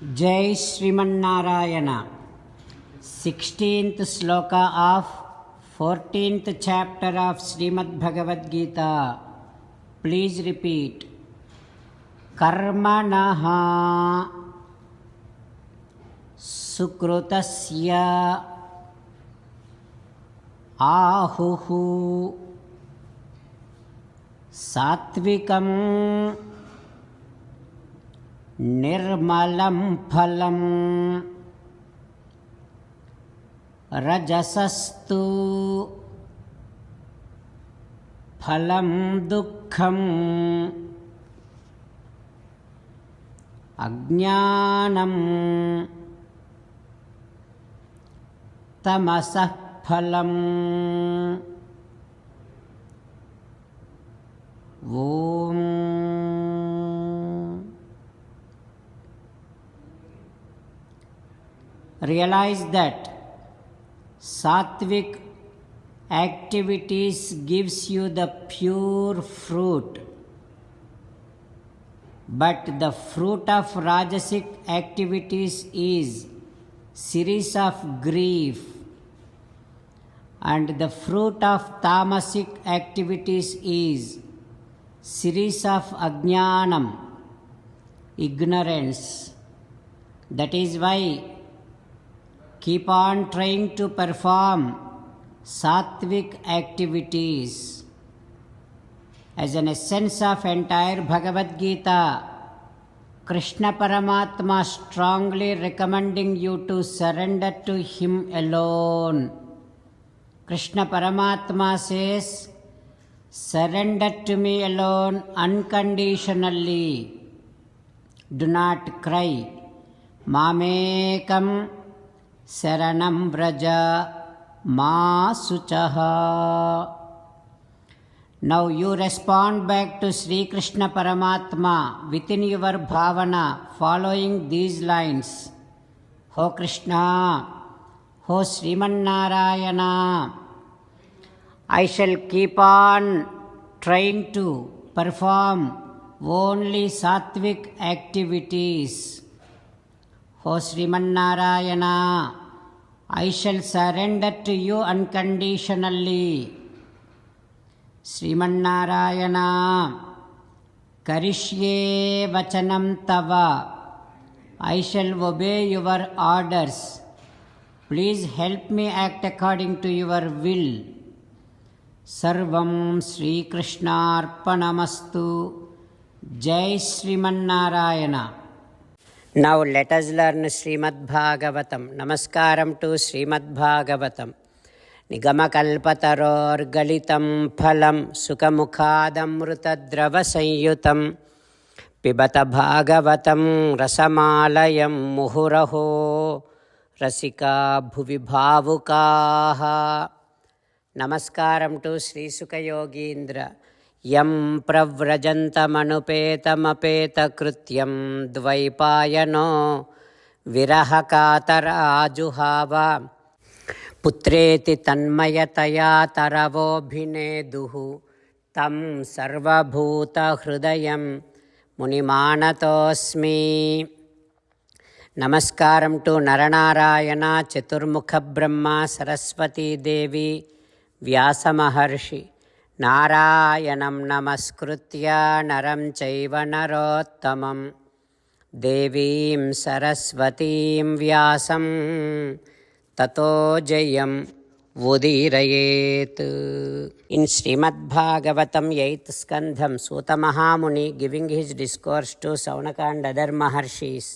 Jai Srimanarayana. 16th sloka of 14th chapter of Srimad Bhagavad Gita. Please repeat. Karmanaha sukrutasya ahuhu satvikam నిర్మలం ఫలం రజసస్తు ఫలం దుఃఖం అజ్ఞానం తమసః ఫలం. ఓం realize that sattvic activities gives you the pure fruit, but the fruit of rajasic activities is series of grief, and the fruit of tamasic activities is series of ajnanam, ignorance. That is why keep on trying to perform sattvic activities. As an essence of entire Bhagavad Gita, Krishna Paramatma strongly recommending you to surrender to Him alone. Krishna Paramatma says, surrender to me alone unconditionally. Do not cry. Mamekam శరణం వ్రజ మా శుచః. Now you respond back to Sri Krishna Paramatma within your bhavana following these lines. Ho Krishna, Ho Srimanarayana, I shall keep on trying to perform only sattvic activities. Ho Srimanarayana, I shall surrender to you unconditionally. Srimanarayana, karishye vachanam tava, I shall obey your orders. Please help me act according to your will. Sarvam Sri Krishnarpanamastu. Jai Srimanarayana. Now let us learn Srimad Bhagavatam. Namaskaram to Srimad Bhagavatam. Nigamakalpataror galitam phalam sukamukhadamrutadrava sanyutam pibata bhagavatam rasamalayam muhuraho rasika bhuvi bhavukaha. Namaskaram to Sri Sukayogindra. యం ప్రవ్రజంతమనుపేతమపేతకృత్యం ద్వైపాయనో విరహకాతరాజుహావ పుత్రేతి తన్మయతయా తరవోభినేదుః తం సర్వభూతహృదయం మునిమానతోస్మి. నమస్కారం to Nara Narayana, చతుర్ముఖ బ్రహ్మ, సరస్వతీదేవి, వ్యాసమహర్షి. నారాయణం నమస్కృత్య నరం చైవ నరోత్తమం దేవీం సరస్వతీం వ్యాసం తతో జయం ఉదీరయేత్. In Srimad Bhagavatam 8th Skandham, Suta Mahamuni giving his discourse to Saunaka and other maharshis,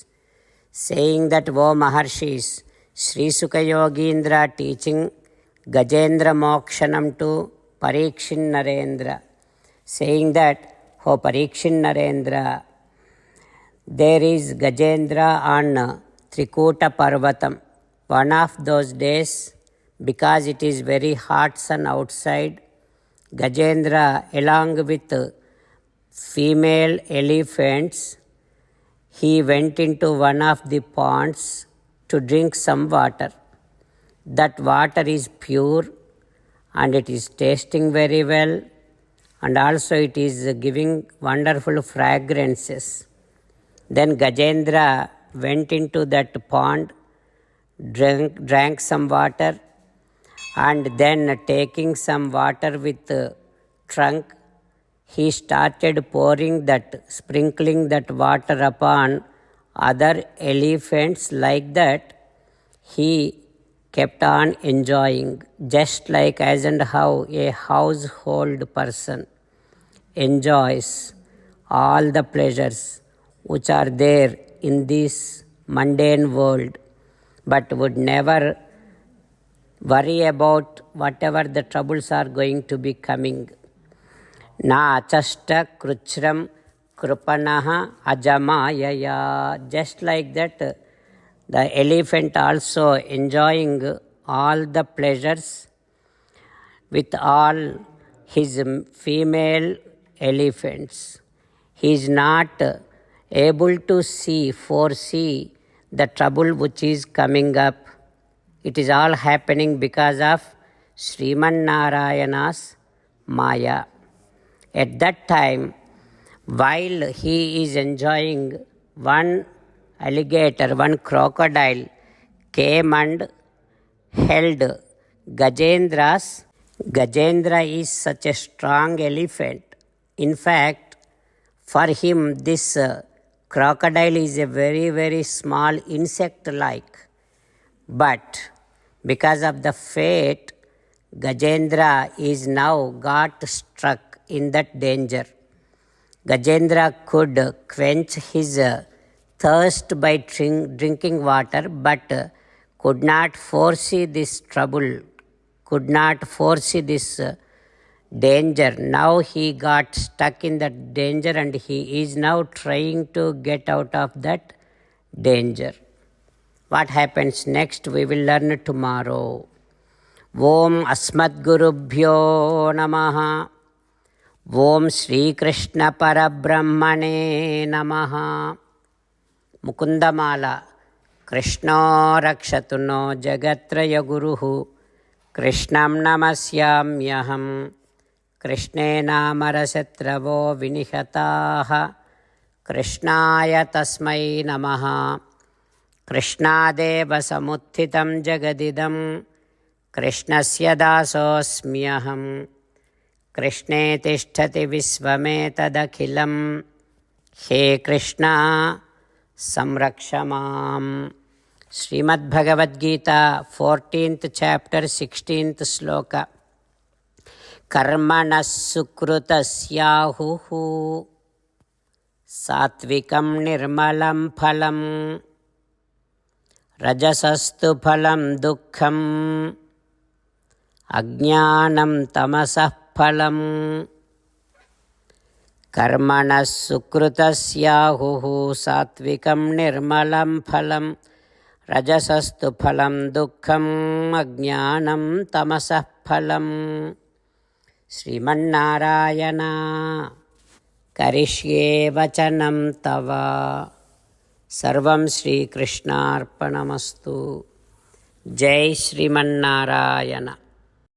saying that O maharshis, Sri Sukhayogindra teaching Gajendra Mokshanam to Parikshit Narendra, saying that, O Parikshit Narendra, there is Gajendra on Trikuta Parvatam. One of those days, because it is very hot sun outside, Gajendra along with female elephants, he went into one of the ponds to drink some water. That water is pure and it is tasting very well, and also it is giving wonderful fragrances. Then Gajendra went into that pond, drank some water, and then taking some water with trunk, he started sprinkling that water upon other elephants. Like that, he kept on enjoying, just like as and how a household person enjoys all the pleasures which are there in this mundane world, but would never worry about whatever the troubles are going to be coming. Na achashta kruchram krupanaha ajamayaya. Just like that, the elephant also enjoying all the pleasures with all his female elephants. He is not able to foresee the trouble which is coming up. It is all happening because of Sriman Narayana's Maya. At that time, while he is enjoying, one alligator, one crocodile came and held Gajendra's. Gajendra is such a strong elephant. In fact, for him, this crocodile is a very, very small insect like. But because of the fate, Gajendra is now got struck in that danger. Gajendra could quench his thirst by drinking water, but could not foresee this trouble, could not foresee this danger. Now he got stuck in that danger, and he is now trying to get out of that danger. What happens next, we will learn tomorrow. Om Asmadgurubhyo Namaha. Om Shri Krishna Parabrahmane Namaha. Mukundamala. Krishna Rakshatu no Jagatraya Guruhu. Krishnam Namasyamyaham. Krishne Namarashatravo Vinihataha. Krishnaya Tasmai Namaha. Krishnadeva Samuthitam Jagadidam. Krishnasya Dasosmyaham. Krishne Tishtati Visvametadakhilam. He Krishna Samrakshamam. Srimad Bhagavad Gita, 14th chapter, 16th sloka. Karmanas sukrutasyahuhu satvikam nirmalam phalam rajasastu phalam dukkham ajnanam tamasah phalam. Karmanas sukrutasyahuhu satvikam nirmalam phalam rajasastu phalam dukkham ajnanam tamasah phalam. Srimannarayana karishye vachanam tava. Sarvam Shri Krishnarpanamastu. Jai Srimannarayana.